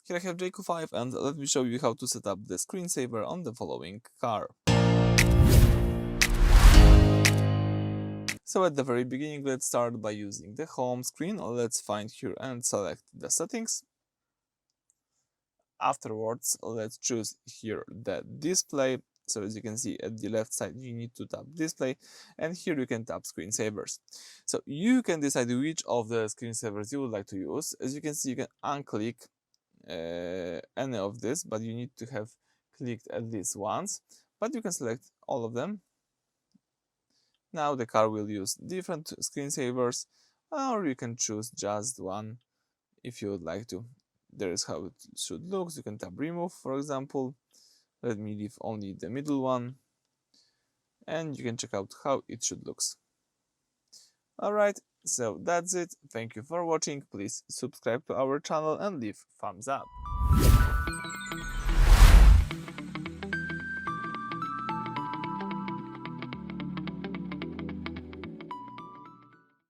Here I have JAECOO 5 and let me show you how to set up the screensaver on the following car. So at the very beginning, let's start by using the home screen. Let's find here and select the settings. Afterwards, let's choose here the display. So as you can see at the left side, you need to tap display, and here you can tap screensavers. So you can decide which of the screensavers you would like to use. As you can see, you can unclick any of this, but you need to have clicked at least once, but you can select all of them. Now the car will use different screensavers, or you can choose just one if you would like to. There is how it should look. You can tap remove, for example. Let me leave only the middle one, and you can check out how it should look. Alright, so that's it. Thank you for watching. Please subscribe to our channel and leave thumbs up.